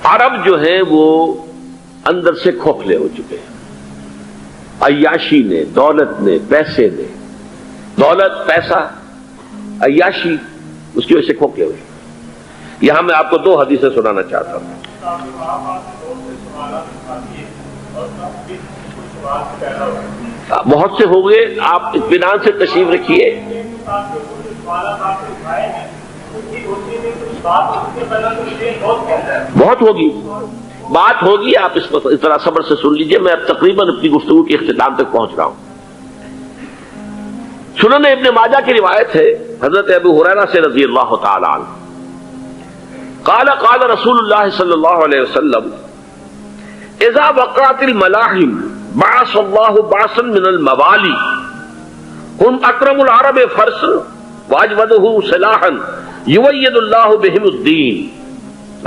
عرب جو ہیں وہ اندر سے کھوکھلے ہو چکے ہیں، عیاشی نے، دولت نے، پیسے نے، دولت، پیسہ، عیاشی، اس کی وجہ سے کھوکھلے ہو چکے۔ یہاں میں آپ کو دو حدیثیں سنانا چاہتا ہوں۔ بہت سے ہو گئے، آپ اطمینان سے تشریف رکھیے۔ بہت ہوگی، بات ہوگی، آپ اس طرح صبر سے سن لیجئے۔ میں اب تقریباً اپنی گفتگو کے اختتام تک پہنچ رہا ہوں۔ سنن ابن ماجہ کی روایت ہے حضرت ابو ہریرہ سے رضی اللہ تعالی عنہ، قال قال رسول اللہ صلی اللہ علیہ وسلم اذا وقعت الملاحم بعث اللہ بعثا من الموالی هم اکرم العرب فرسا واجودہ سلاحا یوید اللہ بہم الدین،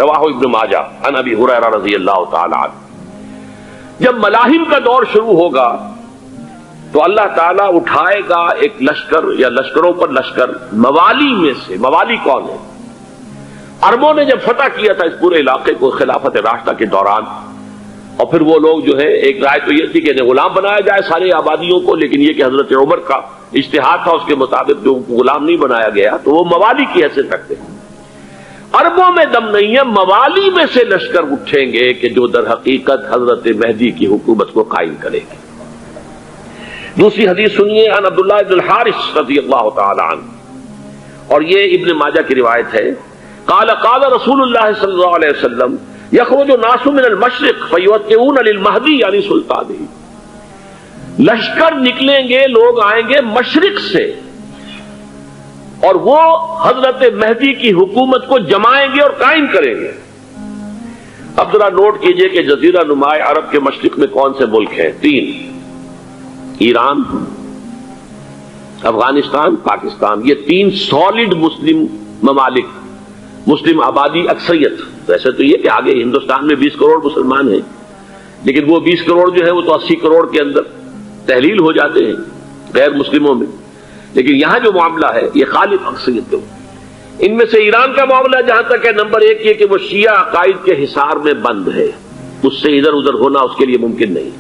رواہ ابن ماجہ عن ابی ہریرہ رضی اللہ تعالی عنہ۔ جب ملاحم کا دور شروع ہوگا تو اللہ تعالیٰ اٹھائے گا ایک لشکر یا لشکروں پر لشکر موالی میں سے۔ موالی کون ہے؟ عربوں نے جب فتح کیا تھا اس پورے علاقے کو خلافت راشدہ کے دوران، اور پھر وہ لوگ جو ہے، ایک رائے تو یہ تھی کہ انہیں غلام بنایا جائے ساری آبادیوں کو، لیکن یہ کہ حضرت عمر کا اجتہاد تھا، اس کے مطابق جو غلام نہیں بنایا گیا تو وہ موالی کی حیثیت رکھتے ہیں۔ عربوں میں دم نہیں ہے، موالی میں سے لشکر اٹھیں گے کہ جو در حقیقت حضرت مہدی کی حکومت کو قائم کرے گی۔ دوسری حدیث سنیے، عن عبداللہ بن الحارث رضی اللہ تعالی عنہ، اور یہ ابن ماجہ کی روایت ہے، قال قال رسول اللہ صلی اللہ علیہ وسلم یخرج الناس من المشرق فیوقعون للمہدی یعنی سلطانہ، لشکر نکلیں گے، لوگ آئیں گے مشرق سے اور وہ حضرت مہدی کی حکومت کو جمائیں گے اور قائم کریں گے۔ اب ذرا نوٹ کیجئے کہ جزیرہ نماء عرب کے مشرق میں کون سے ملک ہیں؟ تین: ایران، افغانستان، پاکستان۔ یہ تین سالڈ مسلم ممالک، مسلم آبادی اکثریت۔ ویسے تو یہ کہ آگے ہندوستان میں 20 کروڑ مسلمان ہیں، لیکن وہ 20 کروڑ جو ہے وہ تو 80 کروڑ کے اندر تحلیل ہو جاتے ہیں غیر مسلموں میں، لیکن یہاں جو معاملہ ہے یہ غالب اکثریت کا۔ ان میں سے ایران کا معاملہ جہاں تک ہے، نمبر 1 یہ کہ وہ شیعہ عقائد کے حصار میں بند ہے، اس سے ادھر ادھر ہونا اس کے لیے ممکن نہیں۔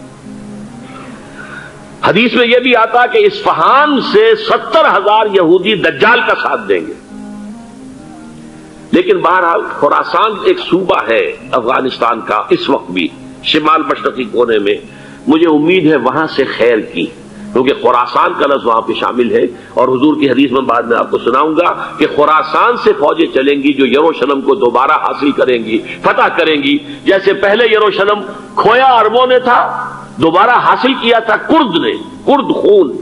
حدیث میں یہ بھی آتا کہ اصفہان سے 70,000 یہودی دجال کا ساتھ دیں گے۔ لیکن بہرحال خراسان ایک صوبہ ہے افغانستان کا اس وقت بھی شمال مشرقی کونے میں، مجھے امید ہے وہاں سے خیر کی، کیونکہ خراسان کا لفظ وہاں پہ شامل ہے، اور حضور کی حدیث میں بعد میں آپ کو سناؤں گا کہ خراسان سے فوجیں چلیں گی جو یروشلم کو دوبارہ حاصل کریں گی، فتح کریں گی، جیسے پہلے یروشلم کھویا عربوں نے تھا، دوبارہ حاصل کیا تھا کرد نے، کرد خون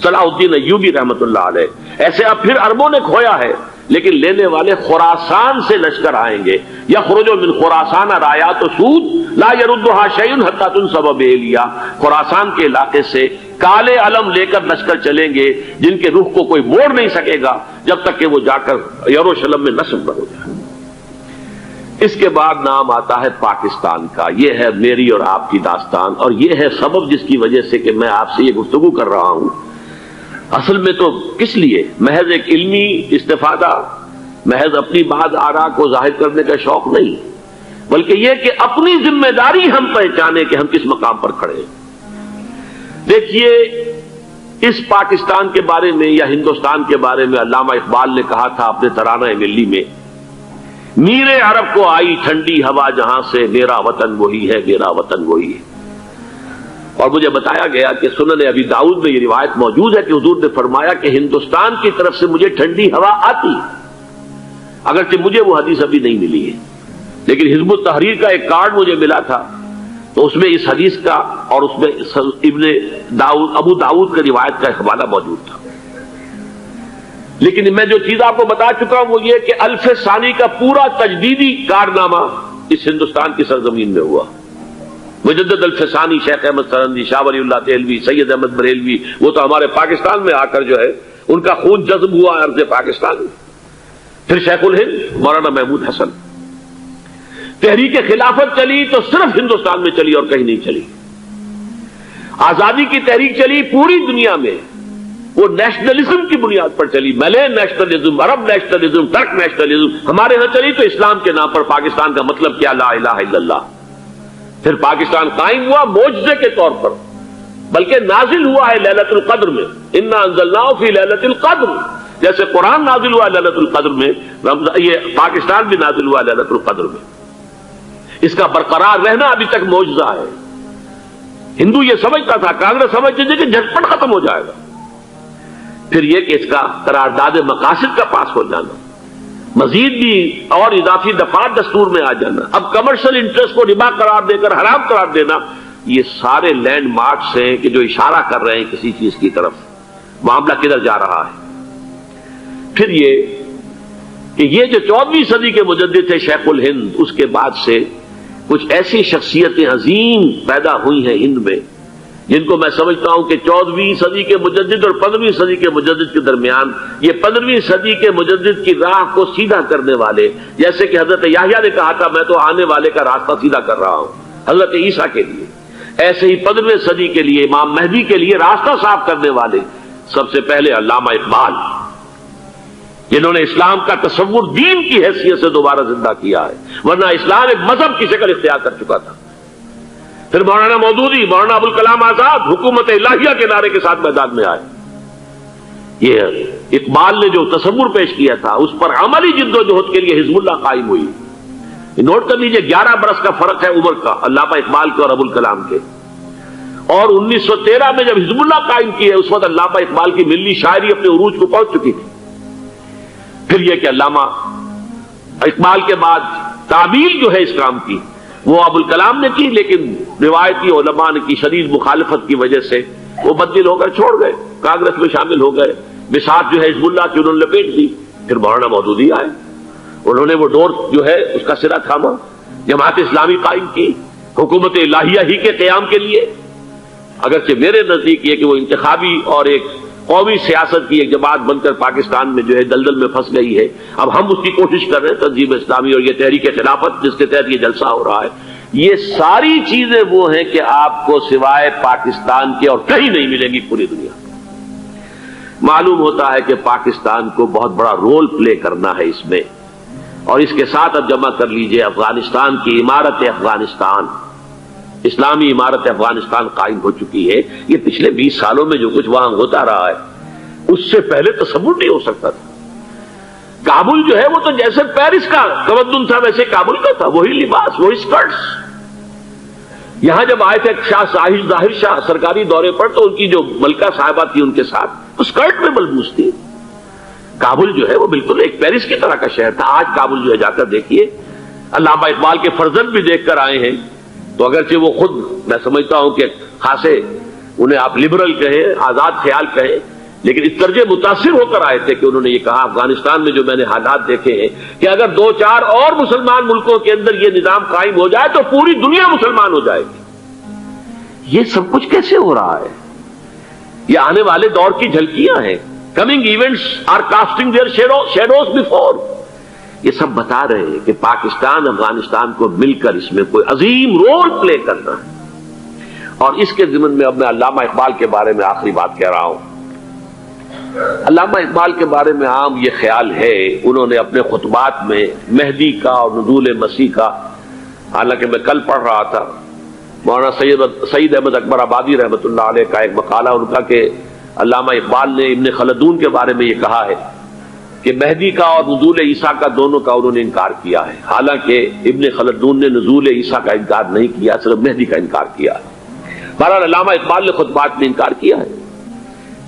صلاح الدین ایوبی رحمت اللہ علیہ، ایسے اب پھر عربوں نے کھویا ہے، لیکن لینے والے خراسان سے لشکر آئیں گے۔ یخرج من خراسان رایات سود لا یردها شیء حتی تنصب بإیلیا، خراسان کے علاقے سے کالے علم لے کر لشکر چلیں گے جن کے رخ کو کوئی موڑ نہیں سکے گا جب تک کہ وہ جا کر یروشلم میں نصب نہ ہو جائے۔ اس کے بعد نام آتا ہے پاکستان کا۔ یہ ہے میری اور آپ کی داستان، اور یہ ہے سبب جس کی وجہ سے کہ میں آپ سے یہ گفتگو کر رہا ہوں۔ اصل میں تو کس لیے؟ محض ایک علمی استفادہ، محض اپنی بات آراء کو ظاہر کرنے کا شوق نہیں، بلکہ یہ کہ اپنی ذمہ داری ہم پہچانیں کہ ہم کس مقام پر کھڑے ہیں۔ دیکھیے، اس پاکستان کے بارے میں یا ہندوستان کے بارے میں علامہ اقبال نے کہا تھا اپنے ترانہ ملی میں، میرے عرب کو آئی ٹھنڈی ہوا جہاں سے، میرا وطن وہی ہے، میرا وطن وہی ہے۔ اور مجھے بتایا گیا کہ سنن ابی داؤد میں یہ روایت موجود ہے کہ حضور نے فرمایا کہ ہندوستان کی طرف سے مجھے ٹھنڈی ہوا آتی، اگرچہ مجھے وہ حدیث ابھی نہیں ملی ہے، لیکن حزب التحریر کا ایک کارڈ مجھے ملا تھا، تو اس میں اس حدیث کا اور اس میں ابو داؤد کی روایت کا ایک حوالہ موجود تھا۔ لیکن میں جو چیز آپ کو بتا چکا ہوں وہ یہ کہ الف ثانی کا پورا تجدیدی کارنامہ اس ہندوستان کی سرزمین میں ہوا۔ مجدد الف ثانی شیخ احمد سرندی، شاہ ولی اللہ دہلوی، سید احمد بریلوی، وہ تو ہمارے پاکستان میں آ کر جو ہے ان کا خون جذب ہوا ارض پاکستان میں۔ پھر شیخ الہند مولانا محمود حسن۔ تحریک خلافت چلی تو صرف ہندوستان میں چلی اور کہیں نہیں چلی۔ آزادی کی تحریک چلی پوری دنیا میں، وہ نیشنلزم کی بنیاد پر چلی، ملے نیشنلزم، عرب نیشنلزم، ترک نیشنلزم. ہمارے ہاں چلی تو اسلام کے نام پر پاکستان کا مطلب کیا؟ لا الہ الا اللہ. پھر پاکستان قائم ہوا معجزے کے طور پر، بلکہ نازل ہوا ہے لیلۃ القدر میں. انا انزلناہ فی لیلۃ القدر، جیسے قرآن نازل ہوا لیلۃ القدر میں، یہ پاکستان بھی نازل ہوا لیلۃ القدر میں. اس کا برقرار رہنا ابھی تک معجزہ ہے. ہندو یہ سمجھتا تھا، کانگریس سمجھتی تھی کہ جھٹپٹ ختم ہو جائے گا. پھر یہ کہ اس کا قرارداد مقاصد کا پاس ہو جانا، مزید بھی اور اضافی دفعات دستور میں آ جانا، اب کمرشل انٹرسٹ کو ربا قرار دے کر حرام قرار دینا، یہ سارے لینڈ مارکس ہیں کہ جو اشارہ کر رہے ہیں کسی چیز کی طرف. معاملہ کدھر جا رہا ہے؟ پھر یہ کہ یہ جو 14ویں صدی کے مجدد تھے شیخ الہند، اس کے بعد سے کچھ ایسی شخصیتیں عظیم پیدا ہوئی ہیں ہند میں، جن کو میں سمجھتا ہوں کہ 14ویں صدی کے مجدد اور 15ویں صدی کے مجدد کے درمیان یہ 15ویں صدی کے مجدد کی راہ کو سیدھا کرنے والے، جیسے کہ حضرت یحییٰ نے کہا تھا میں تو آنے والے کا راستہ سیدھا کر رہا ہوں حضرت عیسیٰ کے لیے، ایسے ہی 15ویں صدی کے لیے امام مہدی کے لیے راستہ صاف کرنے والے سب سے پہلے علامہ اقبال، جنہوں نے اسلام کا تصور دین کی حیثیت سے دوبارہ زندہ کیا ہے، ورنہ اسلام ایک مذہب کی شکل اختیار کر چکا تھا. پھر مولانا مودودی، مولانا ابوالکلام آزاد حکومت الہیہ کے نعرے کے ساتھ میدان میں آئے. یہ اقبال نے جو تصور پیش کیا تھا اس پر عملی جد و جہد کے لیے حزب اللہ قائم ہوئی. نوٹ کر لیجئے 11 برس کا فرق ہے عمر کا علامہ اقبال کے اور ابوالکلام کے. اور 1913 میں جب حزب اللہ قائم کی ہے اس وقت علامہ اقبال کی ملی شاعری اپنے عروج کو پہنچ چکی تھی. پھر یہ کہ علامہ اقبال کے بعد تعبیل جو ہے اس کام کی وہ ابوالکلام نے کی، لیکن روایتی علماء کی شدید مخالفت کی وجہ سے وہ بددل ہو کر چھوڑ گئے، کانگریس میں شامل ہو گئے. بساط جو ہے حزب اللہ کی انہوں نے لپیٹ دی. پھر مولانا مودودی آئے، انہوں نے وہ ڈور جو ہے اس کا سرا تھاما، جماعت اسلامی قائم کی حکومت الہیہ ہی کے قیام کے لیے. اگرچہ میرے نزدیک یہ کہ وہ انتخابی اور ایک قومی سیاست کی ایک جماعت بن کر پاکستان میں جو ہے دلدل میں پھنس گئی ہے، اب ہم اس کی کوشش کر رہے ہیں تنظیم اسلامی اور یہ تحریک خلافت جس کے تحت یہ جلسہ ہو رہا ہے. یہ ساری چیزیں وہ ہیں کہ آپ کو سوائے پاکستان کے اور کہیں نہیں ملیں گی پوری دنیا. معلوم ہوتا ہے کہ پاکستان کو بہت بڑا رول پلے کرنا ہے اس میں، اور اس کے ساتھ اب جمع کر لیجئے افغانستان کی عمارت افغانستان، اسلامی عمارت افغانستان قائم ہو چکی ہے. یہ پچھلے 20 سالوں میں جو کچھ وہاں ہوتا رہا ہے اس سے پہلے تصور نہیں ہو سکتا تھا. کابل جو ہے وہ تو جیسے پیرس کا تمدن تھا ویسے کابل کا تھا، وہی لباس، وہی سکرٹس. یہاں جب آئے تھے شاہ ظاہر شاہ سرکاری دورے پر تو ان کی جو ملکہ صاحبہ تھی ان کے ساتھ تو سکرٹ میں ملبوس تھی. کابل جو ہے وہ بالکل ایک پیرس کی طرح کا شہر تھا. آج کابل جو ہے جا کر دیکھیے، علامہ اقبال کے فرزند بھی دیکھ کر آئے ہیں، تو اگرچہ وہ خود میں سمجھتا ہوں کہ خاصے انہیں آپ لبرل کہیں، آزاد خیال کہیں، لیکن اس درجے متاثر ہو کر آئے تھے کہ انہوں نے یہ کہا افغانستان میں جو میں نے حالات دیکھے ہیں کہ اگر 2-4 اور مسلمان ملکوں کے اندر یہ نظام قائم ہو جائے تو پوری دنیا مسلمان ہو جائے گی. یہ سب کچھ کیسے ہو رہا ہے؟ یہ آنے والے دور کی جھلکیاں ہیں. Coming events are casting their shadows before. یہ سب بتا رہے ہیں کہ پاکستان افغانستان کو مل کر اس میں کوئی عظیم رول پلے کرنا ہے. اور اس کے ضمن میں اب میں علامہ اقبال کے بارے میں آخری بات کہہ رہا ہوں. علامہ اقبال کے بارے میں عام یہ خیال ہے، انہوں نے اپنے خطبات میں مہدی کا اور نزول مسیح کا، حالانکہ میں کل پڑھ رہا تھا مولانا سعید احمد اکبر آبادی رحمۃ اللہ علیہ کا ایک مقالہ ان کا کہ علامہ اقبال نے ابن خلدون کے بارے میں یہ کہا ہے کہ مہدی کا اور نزول عیسیٰ کا دونوں کا انہوں نے انکار کیا ہے. حالانکہ ابن خلدون نے نزول عیسیٰ کا انکار نہیں کیا، صرف مہدی کا انکار کیا ہے. بہرحال علامہ اقبال نے خطبات میں انکار کیا ہے.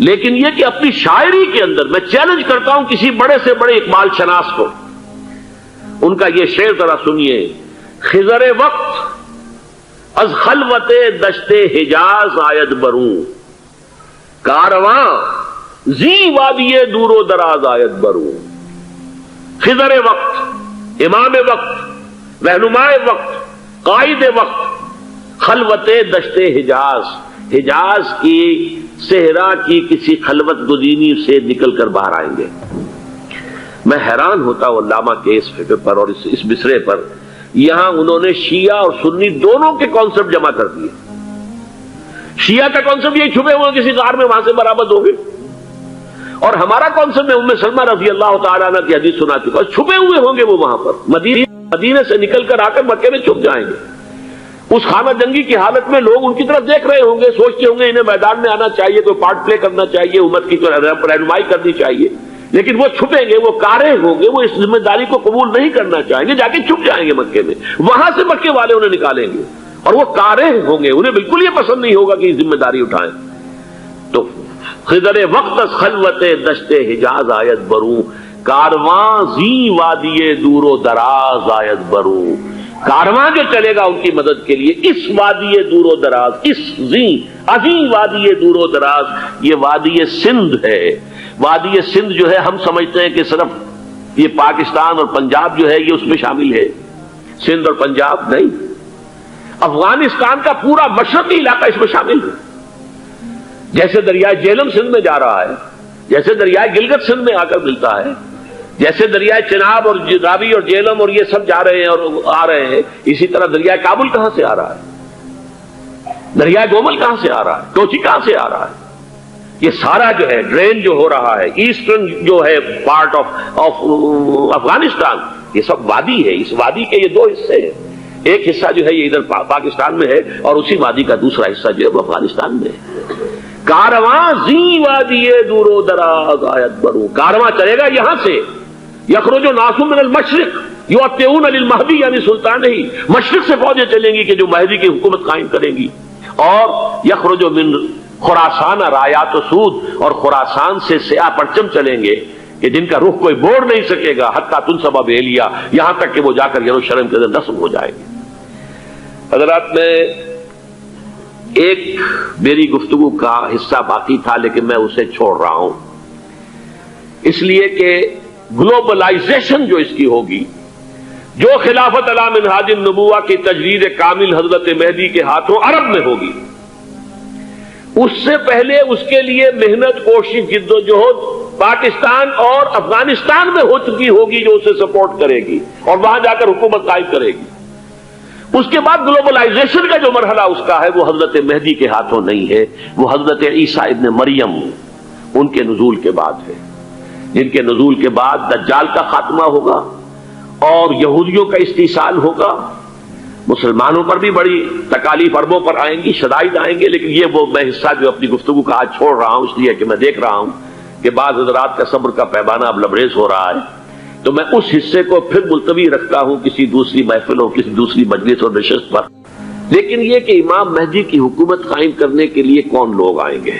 لیکن یہ کہ اپنی شاعری کے اندر میں چیلنج کرتا ہوں کسی بڑے سے بڑے اقبال شناس کو، ان کا یہ شعر ذرا سنیے. خضر وقت از خلوت دشت حجاز آید بروں، کارواں زی وادی دور و دراز آید بروں. خضر وقت، امام وقت، رہنمائے وقت، قائد وقت، خلوت دشت حجاز، حجاز کی صحرا کی کسی خلوت گزینی سے نکل کر باہر آئیں گے. میں حیران ہوتا ہوں علامہ کے اس فکر پر اور اس مصرے پر. یہاں انہوں نے شیعہ اور سنی دونوں کے کانسیپٹ جمع کر دیے. شیعہ کا کانسیپٹ یہ چھپے ہوئے کسی غار میں وہاں سے برآمد ہو گئے، اور ہمارا کون سا، میں ام سلمہ رضی اللہ تعالیٰ عنہ کی حدیث سنا چکا، چھپے ہوئے ہوں گے وہ وہاں پر، مدینے سے نکل کر آ کر مکے میں چھپ جائیں گے. اس خانہ جنگی کی حالت میں لوگ ان کی طرف دیکھ رہے ہوں گے، سوچتے ہوں گے انہیں میدان میں آنا چاہیے، کوئی پارٹ پلے کرنا چاہیے، امت کی رہنمائی کرنی چاہیے، لیکن وہ چھپیں گے، وہ کارے ہوں گے، وہ اس ذمہ داری کو قبول نہیں کرنا چاہیں گے، جا کے چھپ جائیں گے مکے میں. وہاں سے مکے والے انہیں نکالیں گے اور وہ کارے ہوں گے، انہیں بالکل یہ پسند نہیں ہوگا کہ یہ ذمہ داری اٹھائیں. تو خضر وقت خلوت دشت حجاز آیت بروں، کارواں زی وادی دور و دراز آیت بروں. کارواں جو چلے گا ان کی مدد کے لیے اس وادی دور و دراز، اس عظیم وادی دور و دراز، یہ وادی سندھ ہے. وادی سندھ جو ہے ہم سمجھتے ہیں کہ صرف یہ پاکستان اور پنجاب جو ہے یہ اس میں شامل ہے، سندھ اور پنجاب نہیں، افغانستان کا پورا مشرقی علاقہ اس میں شامل ہے. جیسے دریائے جہلم سندھ میں جا رہا ہے، جیسے دریائے گلگت سندھ میں آ کر ملتا ہے، جیسے دریائے چناب اور راوی اور جہلم اور یہ سب جا رہے ہیں اور آ رہے ہیں، اسی طرح دریائے کابل کہاں سے آ رہا ہے، دریائے گومل کہاں سے آ رہا ہے، کوچی کہاں سے آ رہا ہے. یہ سارا جو ہے ڈرین جو ہو رہا ہے، ایسٹرن جو ہے پارٹ آف افغانستان، یہ سب وادی ہے. اس وادی کے یہ دو حصے ہیں، ایک حصہ جو ہے یہ ادھر پاکستان میں ہے اور اسی وادی کا دوسرا حصہ جو ہے وہ افغانستان میں ہے. کارواں زی وادی دور و دراز آیت بروں، کارواں چلے گا یہاں سے. یخرج الناس من المشرق یؤتون للمہدی یعنی سلطان ہی، مشرق سے فوجیں چلیں گی کہ جو مہدی کی حکومت قائم کریں گی. اور یخرج من خراسان رایات و سود، اور خراسان سے سیاہ پرچم چلیں گے کہ جن کا رخ کوئی موڑ نہیں سکے گا، حتیٰ تنصب بیلیا، یہاں تک کہ وہ جا کر یروشلم کے اندر نصب ہو جائیں گے. حضرات، میں ایک میری گفتگو کا حصہ باقی تھا لیکن میں اسے چھوڑ رہا ہوں، اس لیے کہ گلوبلائزیشن جو اس کی ہوگی، جو خلافت علی منہاج النبوہ کی تجدید کامل حضرت مہدی کے ہاتھوں عرب میں ہوگی، اس سے پہلے اس کے لیے محنت، کوشش، جد و جہد پاکستان اور افغانستان میں ہو چکی ہوگی جو اسے سپورٹ کرے گی اور وہاں جا کر حکومت قائم کرے گی. اس کے بعد گلوبلائزیشن کا جو مرحلہ اس کا ہے وہ حضرت مہدی کے ہاتھوں نہیں ہے، وہ حضرت عیسیٰ ابن مریم ان کے نزول کے بعد ہے، جن کے نزول کے بعد دجال کا خاتمہ ہوگا اور یہودیوں کا استحصال ہوگا. مسلمانوں پر بھی بڑی تکالیف اربوں پر آئیں گی، شدائد آئیں گے، لیکن یہ وہ میں حصہ جو اپنی گفتگو کا آج چھوڑ رہا ہوں اس لیے کہ میں دیکھ رہا ہوں کہ بعض حضرات کا صبر کا پیمانہ اب لبریز ہو رہا ہے، تو میں اس حصے کو پھر ملتوی رکھتا ہوں کسی دوسری محفل اور کسی دوسری مجلس اور نشست پر. لیکن یہ کہ امام مہدی کی حکومت قائم کرنے کے لیے کون لوگ آئیں گے؟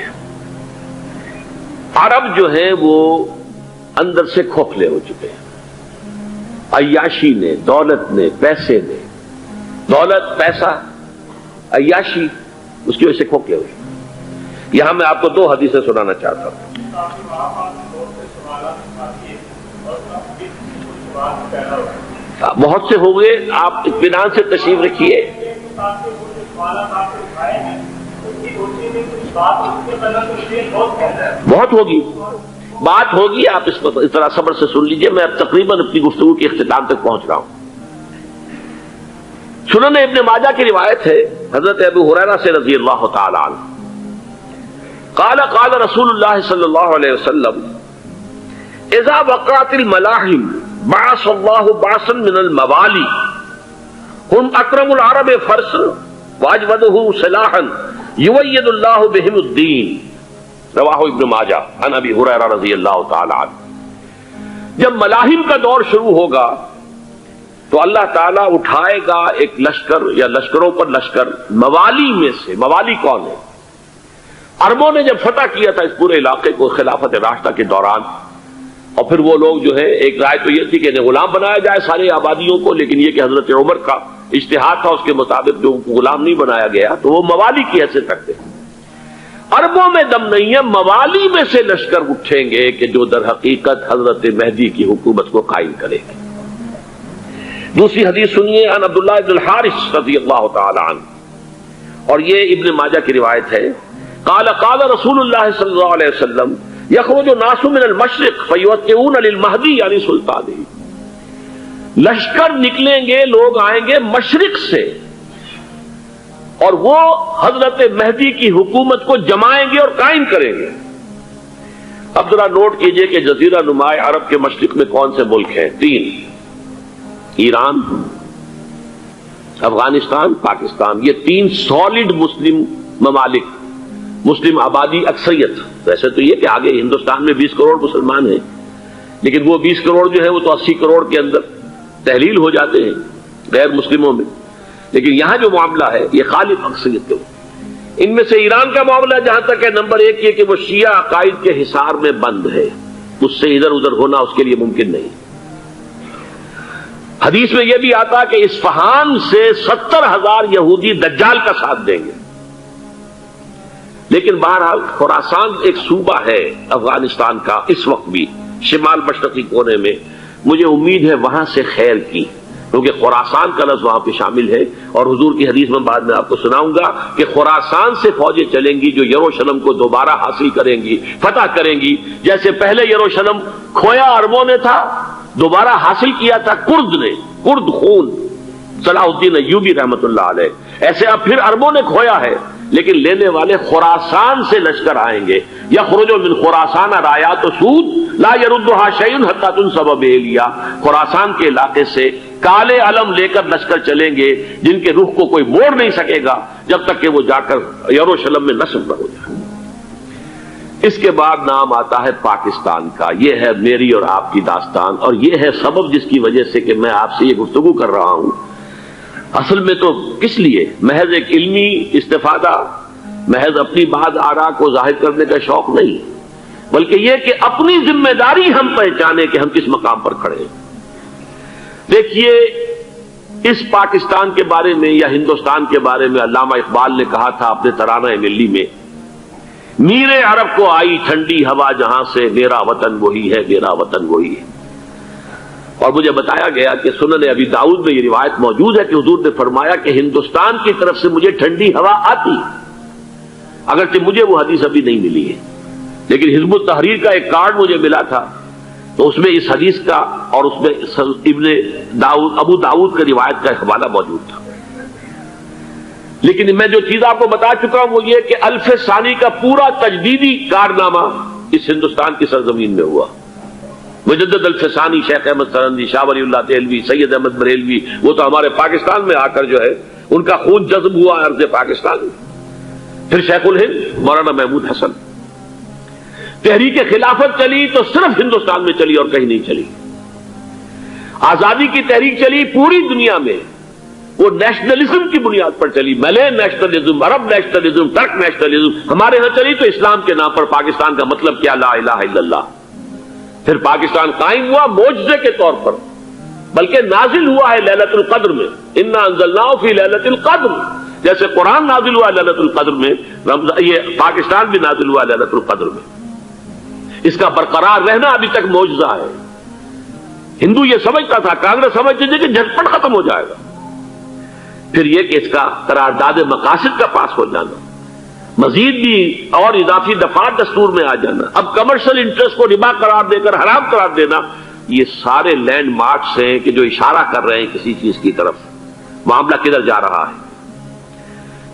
عرب جو ہیں وہ اندر سے کھوکھلے ہو چکے ہیں، عیاشی نے، دولت نے، پیسے نے، دولت، پیسہ، عیاشی، اس کی وجہ سے کھوکھلے ہوئے. یہاں میں آپ کو دو حدیثیں سنانا چاہتا ہوں. بہت سے ہو گئے، آپ اطمینان سے تشریف رکھیے. بہت ہوگی، بات ہوگی، آپ اس طرح صبر سے سن لیجئے. میں اب تقریباً اپنی گفتگو کے اختتام تک پہنچ رہا ہوں. سنن ابن ماجہ کی روایت ہے حضرت ابو ہریرہ سے رضی اللہ تعالی عنہ، قال قال رسول اللہ صلی اللہ علیہ وسلم اذا وقعت الملاحم بعث اللہ بعثا من الموالی هم اکرم العرب فرسا واجودہ سلاحا یوید اللہ بہم الدین. رواہ ابن ماجہ عن ابی ہریرہ رضی اللہ تعالی عنہ. جب ملاحم کا دور شروع ہوگا تو اللہ تعالیٰ اٹھائے گا ایک لشکر یا لشکروں پر لشکر موالی میں سے. موالی کون ہے؟ عربوں نے جب فتح کیا تھا اس پورے علاقے کو خلافت راشدہ کے دوران، اور پھر وہ لوگ جو ہے، ایک رائے تو یہ تھی کہ انہیں غلام بنایا جائے ساری آبادیوں کو، لیکن یہ کہ حضرت عمر کا اجتہاد تھا، اس کے مطابق جو غلام نہیں بنایا گیا تو وہ موالی کی حیثیت رکھتے ہیں. عربوں میں دم نہیں ہے، موالی میں سے لشکر اٹھیں گے کہ جو در حقیقت حضرت مہدی کی حکومت کو قائم کرے گی. دوسری حدیث سنیے، عن عبداللہ بن الحارث رضی اللہ تعالی عنہ، اور یہ ابن ماجہ کی روایت ہے. قال قال رسول اللہ صلی اللہ علیہ وسلم یخرج الناس من المشرق فیوتئون للمہدی یعنی سلطانہ. لشکر نکلیں گے، لوگ آئیں گے مشرق سے اور وہ حضرت مہدی کی حکومت کو جمائیں گے اور قائم کریں گے. اب ذرا نوٹ کیجئے کہ جزیرہ نمائے عرب کے مشرق میں کون سے ملک ہیں؟ 3: ایران، افغانستان، پاکستان۔ یہ 3 سالڈ مسلم ممالک، مسلم آبادی اکثریت۔ ویسے تو یہ کہ آگے ہندوستان میں 20 کروڑ مسلمان ہیں، لیکن وہ 20 کروڑ جو ہے وہ تو 80 کروڑ کے اندر تحلیل ہو جاتے ہیں غیر مسلموں میں، لیکن یہاں جو معاملہ ہے یہ غالب اکثریت کے۔ ان میں سے ایران کا معاملہ جہاں تک ہے، نمبر 1 یہ کہ وہ شیعہ عقائد کے حصار میں بند ہے، اس سے ادھر ادھر ہونا اس کے لیے ممکن نہیں۔ حدیث میں یہ بھی آتا کہ اصفہان سے 70,000 یہودی دجال کا ساتھ دیں گے، لیکن بہرحال خراسان ایک صوبہ ہے افغانستان کا اس وقت بھی شمال مشرقی کونے میں، مجھے امید ہے وہاں سے خیر کی، کیونکہ خراسان کا لفظ وہاں پہ شامل ہے، اور حضور کی حدیث میں بعد میں آپ کو سناؤں گا کہ خراسان سے فوجیں چلیں گی جو یروشلم کو دوبارہ حاصل کریں گی، فتح کریں گی، جیسے پہلے یروشلم کھویا عربوں نے تھا، دوبارہ حاصل کیا تھا کرد نے، کرد خون صلاح الدین ایوبی رحمت اللہ علیہ، ایسے اب پھر عربوں نے کھویا ہے، لیکن لینے والے خراسان سے لشکر آئیں گے۔ یخرج من خراسان رایات سود لا یردھا شیء حتی تنصب بہلیہ، خراسان کے علاقے سے کالے علم لے کر لشکر چلیں گے جن کے رخ کو کوئی موڑ نہیں سکے گا جب تک کہ وہ جا کر یروشلم میں نصب نہ ہو جائے۔ اس کے بعد نام آتا ہے پاکستان کا، یہ ہے میری اور آپ کی داستان، اور یہ ہے سبب جس کی وجہ سے کہ میں آپ سے یہ گفتگو کر رہا ہوں۔ اصل میں تو کس لیے؟ محض ایک علمی استفادہ، محض اپنی بات آراء کو ظاہر کرنے کا شوق نہیں، بلکہ یہ کہ اپنی ذمہ داری ہم پہچانے کہ ہم کس مقام پر کھڑے ہیں۔ دیکھیے، اس پاکستان کے بارے میں یا ہندوستان کے بارے میں علامہ اقبال نے کہا تھا اپنے ترانہ ملی میں، میرے عرب کو آئی ٹھنڈی ہوا جہاں سے، میرا وطن وہی ہے، میرا وطن وہی ہے۔ اور مجھے بتایا گیا کہ سنن ابی داؤد میں یہ روایت موجود ہے کہ حضور نے فرمایا کہ ہندوستان کی طرف سے مجھے ٹھنڈی ہوا آتی، اگرچہ مجھے وہ حدیث ابھی نہیں ملی ہے، لیکن حزب التحریر کا ایک کارڈ مجھے ملا تھا، تو اس میں اس حدیث کا اور اس میں ابن داؤد ابو داؤد کی روایت کا حوالہ موجود تھا۔ لیکن میں جو چیز آپ کو بتا چکا ہوں وہ یہ کہ الف ثانی کا پورا تجدیدی کارنامہ اس ہندوستان کی سرزمین میں ہوا۔ مجدد الف ثانی شیخ احمد سرندی، شاہ ولی اللہ دہلوی، سید احمد بریلوی، وہ تو ہمارے پاکستان میں آ کر جو ہے ان کا خون جذب ہوا ارض پاکستان میں۔ پھر شیخ الہند مولانا محمود حسن، تحریک خلافت چلی تو صرف ہندوستان میں چلی اور کہیں نہیں چلی۔ آزادی کی تحریک چلی پوری دنیا میں، وہ نیشنلزم کی بنیاد پر چلی، ملے نیشنلزم، عرب نیشنلزم، ترک نیشنلزم۔ ہمارے ہاں چلی تو اسلام کے نام پر پاکستان کا مطلب کیا؟ لا الہ الا اللہ۔ پھر پاکستان قائم ہوا معجزے کے طور پر، بلکہ نازل ہوا ہے لیلۃ القدر میں، انا انزلناہ فی لیلۃ القدر، جیسے قرآن نازل ہوا لیلۃ القدر میں، یہ پاکستان بھی نازل ہوا لیلۃ القدر میں۔ اس کا برقرار رہنا ابھی تک معجزہ ہے۔ ہندو یہ سمجھتا تھا، کانگریس سمجھتی تھی کہ جھٹپٹ ختم ہو جائے گا۔ پھر یہ کہ اس کا قرارداد مقاصد کا پاس ہو جانا، مزید بھی اور اضافی دفعات دستور میں آ جانا، اب کمرشل انٹرسٹ کو ربا قرار دے کر حرام قرار دینا، یہ سارے لینڈ مارکس ہیں کہ جو اشارہ کر رہے ہیں کسی چیز کی طرف، معاملہ کدھر جا رہا ہے۔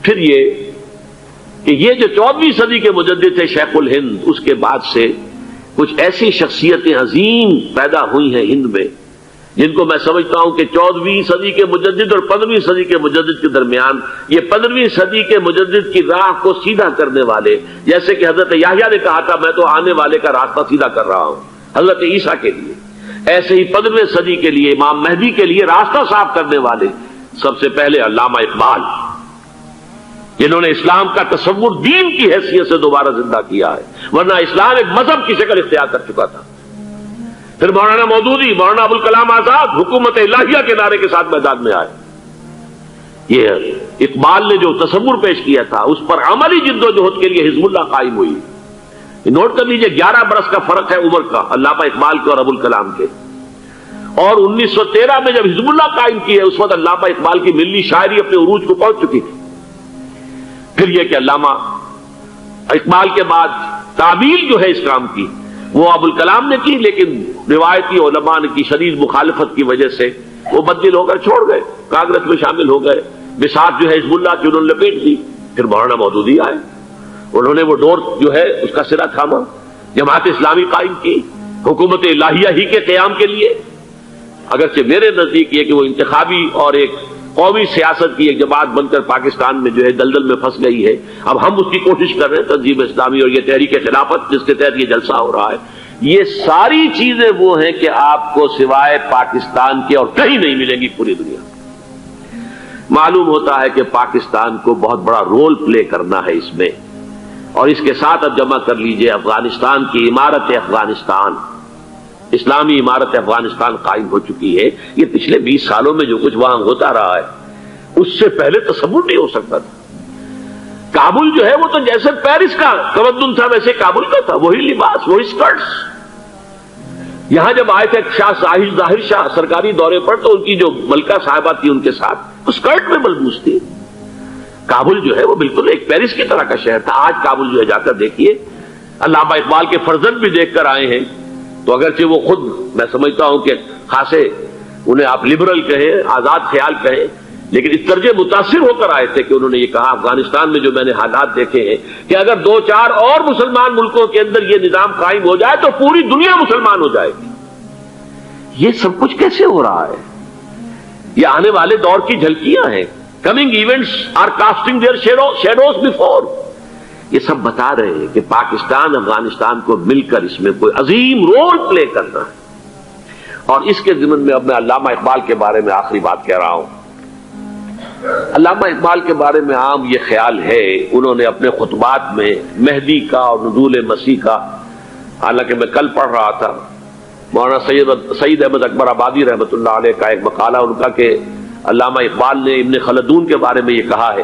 پھر یہ کہ یہ جو 14ویں صدی کے مجدد تھے شیخ الہند، اس کے بعد سے کچھ ایسی شخصیتیں عظیم پیدا ہوئی ہیں ہند میں جن کو میں سمجھتا ہوں کہ 14ویں صدی کے مجدد اور 15ویں صدی کے مجدد کے درمیان یہ 15ویں صدی کے مجدد کی راہ کو سیدھا کرنے والے، جیسے کہ حضرت یحییٰ نے کہا تھا میں تو آنے والے کا راستہ سیدھا کر رہا ہوں حضرت عیسیٰ کے لیے، ایسے ہی 15ویں صدی کے لیے امام مہدی کے لیے راستہ صاف کرنے والے سب سے پہلے علامہ اقبال، جنہوں نے اسلام کا تصور دین کی حیثیت سے دوبارہ زندہ کیا ہے، ورنہ اسلام ایک مذہب کی شکل اختیار کر چکا تھا۔ پھر مولانا مودودی، مولانا ابوالکلام آزاد حکومت الہیہ کے نعرے کے ساتھ میدان میں آئے۔ یہ اقبال نے جو تصور پیش کیا تھا اس پر عملی جدوجہد کے لیے حزب اللہ قائم ہوئی۔ نوٹ کر لیجئے 11 برس کا فرق ہے عمر کا علامہ اقبال کے اور ابوالکلام کے، اور 1913 میں جب حزب اللہ قائم کی ہے اس وقت علامہ اقبال کی ملی شاعری اپنے عروج کو پہنچ چکی تھی۔ پھر یہ کہ علامہ اقبال کے بعد تعبیل جو ہے اس کام کی وہ ابوالکلام نے کی، لیکن روایتی علماء کی شدید مخالفت کی وجہ سے وہ بددل ہو کر چھوڑ گئے، کانگریس میں شامل ہو گئے، بساط جو ہے حزب اللہ کی انہوں نے لپیٹ دی۔ پھر مولانا مودودی آئے، انہوں نے وہ ڈور جو ہے اس کا سرا تھاما، جماعت اسلامی قائم کی حکومت الہیہ ہی کے قیام کے لیے. اگرچہ میرے نزدیک یہ کہ وہ انتخابی اور ایک قومی سیاست کی ایک جماعت بن کر پاکستان میں جو ہے دلدل میں پھنس گئی ہے. اب ہم اس کی کوشش کر رہے ہیں تنظیم اسلامی اور یہ تحریک خلافت جس کے تحت یہ جلسہ ہو رہا ہے. یہ ساری چیزیں وہ ہیں کہ آپ کو سوائے پاکستان کے اور کہیں نہیں ملیں گی پوری دنیا. معلوم ہوتا ہے کہ پاکستان کو بہت بڑا رول پلے کرنا ہے اس میں. اور اس کے ساتھ اب جمع کر لیجئے افغانستان کی عمارت افغانستان، اسلامی عمارت افغانستان قائم ہو چکی ہے. یہ پچھلے 20 سالوں میں جو کچھ وہاں ہوتا رہا ہے اس سے پہلے تصور نہیں ہو سکتا تھا. کابل جو ہے وہ تو جیسے پیرس کا تمدن تھا ویسے کابل کا تھا، وہی لباس، وہی سکرٹس. یہاں جب آئے تھے شاہ ظاہر شاہ سرکاری دورے پر تو ان کی جو ملکہ صاحبہ تھی ان کے ساتھ وہ سکرٹ میں ملبوس تھی. کابل جو ہے وہ بالکل ایک پیرس کی طرح کا شہر تھا. آج کابل جو ہے جا کر دیکھیے. علامہ اقبال کے فرزند بھی دیکھ کر آئے ہیں تو اگرچہ وہ خود میں سمجھتا ہوں کہ خاصے انہیں آپ لبرل کہیں، آزاد خیال کہیں، لیکن اس درجے متاثر ہو کر آئے تھے کہ انہوں نے یہ کہا افغانستان میں جو میں نے حالات دیکھے ہیں کہ اگر 2-4 اور مسلمان ملکوں کے اندر یہ نظام قائم ہو جائے تو پوری دنیا مسلمان ہو جائے گی. یہ سب کچھ کیسے ہو رہا ہے؟ یہ آنے والے دور کی جھلکیاں ہیں. Coming events are casting their shadows before. یہ سب بتا رہے ہیں کہ پاکستان افغانستان کو مل کر اس میں کوئی عظیم رول پلے کرنا ہے. اور اس کے ضمن میں اب میں علامہ اقبال کے بارے میں آخری بات کہہ رہا ہوں. علامہ اقبال کے بارے میں عام یہ خیال ہے، انہوں نے اپنے خطبات میں مہدی کا اور نزول مسیح کا، حالانکہ میں کل پڑھ رہا تھا مولانا سعید احمد اکبر آبادی رحمۃ اللہ علیہ کا ایک مقالہ ان کا کہ علامہ اقبال نے ابن خلدون کے بارے میں یہ کہا ہے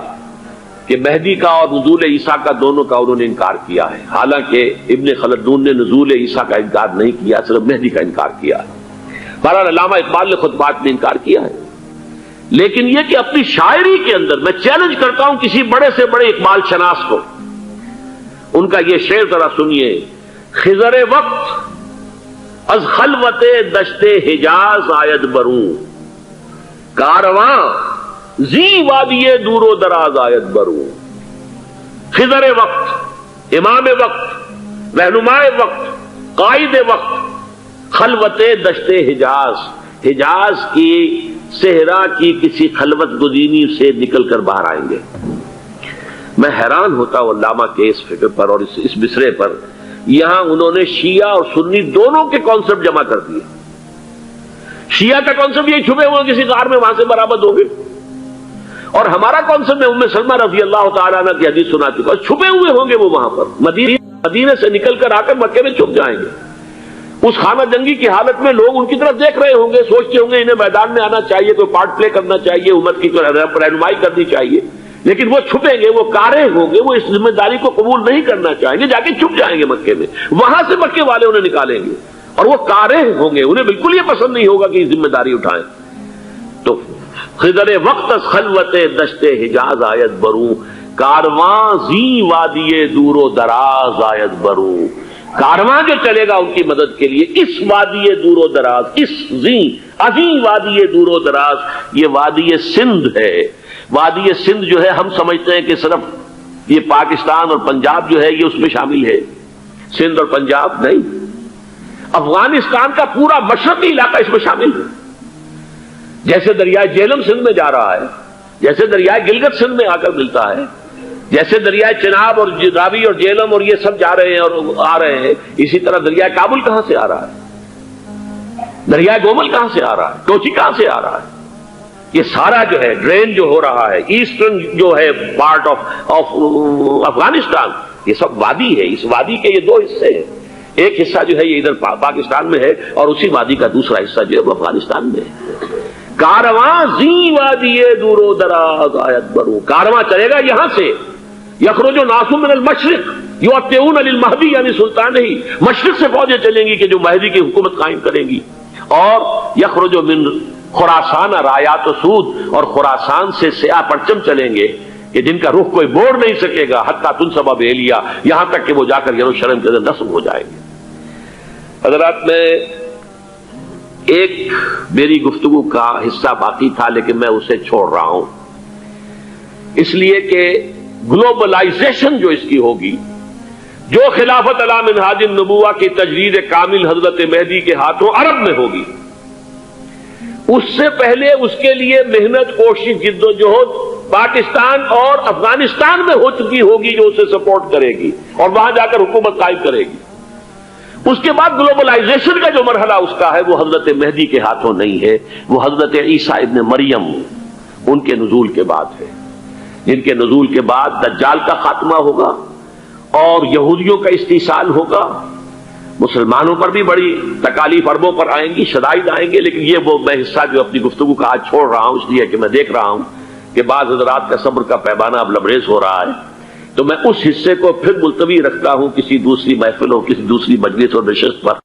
کہ مہدی کا اور نزول عیسیٰ کا دونوں کا انہوں نے انکار کیا ہے. حالانکہ ابن خلدون نے نزول عیسیٰ کا انکار نہیں کیا، صرف مہدی کا انکار کیا ہے. بہرحال علامہ اقبال نے خطبات میں انکار کیا ہے. لیکن یہ کہ اپنی شاعری کے اندر میں چیلنج کرتا ہوں کسی بڑے سے بڑے اقبال شناس کو، ان کا یہ شعر ذرا سنیے. خضر وقت از خلوت دشت حجاز آید بروں، کارواں زی وادی دور و دراز آید بروں. خضر وقت، امام وقت، رہنمائے وقت، قائد وقت، خلوت دشت حجاز، حجاز کی صحرا کی کسی خلوت گزینی سے نکل کر باہر آئیں گے. میں حیران ہوتا ہوں علامہ کے اس فکر پر اور اس مصرے پر. یہاں انہوں نے شیعہ اور سنی دونوں کے کانسیپٹ جمع کر دیے. شیعہ کا کانسیپٹ یہ چھپے ہوئے کسی غار میں وہاں سے برآمد ہو گئے، اور ہمارا کانسیپٹ میں ام سلمہ رضی اللہ تعالیٰ عنہ کی حدیث سنا چکا، چھپے ہوئے ہوں گے وہ وہاں پر، مدینے سے نکل کر آ کر مکے میں چھپ جائیں گے. اس خانہ جنگی کی حالت میں لوگ ان کی طرف دیکھ رہے ہوں گے، سوچتے ہوں گے انہیں میدان میں آنا چاہیے، کوئی پارٹ پلے کرنا چاہیے، امت کی رہنمائی کرنی چاہیے. لیکن وہ چھپیں گے، وہ کارے ہوں گے، وہ اس ذمہ داری کو قبول نہیں کرنا چاہیں گے، جا کے چھپ جائیں گے مکے میں. وہاں سے مکے والے انہیں نکالیں گے اور وہ کارے ہوں گے، انہیں بالکل یہ پسند نہیں ہوگا کہ یہ ذمہ داری اٹھائیں. تو خضر وقت از خلوت دشت حجاز آیت بروں، کارواں زی وادی دور و دراز آیت بروں. کارواں جو چلے گا ان کی مدد کے لیے اس وادی دور و دراز، اس عظیم وادی دور و دراز، یہ وادی سندھ ہے. وادی سندھ جو ہے ہم سمجھتے ہیں کہ صرف یہ پاکستان اور پنجاب جو ہے یہ اس میں شامل ہے. سندھ اور پنجاب نہیں، افغانستان کا پورا مشرقی علاقہ اس میں شامل ہے. جیسے دریائے جہلم سندھ میں جا رہا ہے، جیسے دریائے گلگت سندھ میں آ کر ملتا ہے، جیسے دریائے چناب اور راوی اور جہلم اور یہ سب جا رہے ہیں اور آ رہے ہیں، اسی طرح دریائے کابل کہاں سے آ رہا ہے، دریائے گومل کہاں سے آ رہا ہے، کوچی کہاں سے آ رہا ہے. یہ سارا جو ہے ڈرین جو ہو رہا ہے، ایسٹرن جو ہے پارٹ آف افغانستان، یہ سب وادی ہے. اس وادی کے یہ 2 حصے ہیں. ایک حصہ جو ہے یہ ادھر پاکستان میں ہے اور اسی وادی کا دوسرا حصہ جو ہے وہ افغانستان میں ہے. کارواں زی وادی دور و دراز آیت بروں، کارواں چلے گا یہاں سے. یخرج الناس من المشرق یؤتون للمہدی یعنی سلطان ہی، مشرق سے فوجیں چلیں گی کہ جو مہدی کی حکومت قائم کریں گی. اور یخرج من خراسان رایات و سود، اور خراسان سے سیاہ پرچم چلیں گے کہ جن کا رخ کوئی موڑ نہیں سکے گا، حتیٰ تنصب بیلیا، یہاں تک کہ وہ جا کر یروشلم کے اندر نصب ہو جائیں گے. حضرات، میں ایک میری گفتگو کا حصہ باقی تھا لیکن میں اسے چھوڑ رہا ہوں، اس لیے کہ گلوبلائزیشن جو اس کی ہوگی جو خلافت علی منہاج النبوہ کی تجدید کامل حضرت مہدی کے ہاتھوں عرب میں ہوگی، اس سے پہلے اس کے لیے محنت، کوشش، جد و جہد پاکستان اور افغانستان میں ہو چکی ہوگی جو اسے سپورٹ کرے گی اور وہاں جا کر حکومت قائم کرے گی۔ اس کے بعد گلوبلائزیشن کا جو مرحلہ اس کا ہے وہ حضرت مہدی کے ہاتھوں نہیں ہے، وہ حضرت عیسیٰ ابن مریم ان کے نزول کے بعد ہے، جن کے نزول کے بعد دجال کا خاتمہ ہوگا اور یہودیوں کا استحصال ہوگا۔ مسلمانوں پر بھی بڑی تکالیف عربوں پر آئیں گی، شدائد آئیں گے، لیکن یہ وہ میں حصہ جو اپنی گفتگو کا آج چھوڑ رہا ہوں اس لیے کہ میں دیکھ رہا ہوں کہ بعض حضرات کا صبر کا پیمانہ اب لبریز ہو رہا ہے، تو میں اس حصے کو پھر ملتوی رکھتا ہوں کسی دوسری محفل اور کسی دوسری مجلس اور نشست پر۔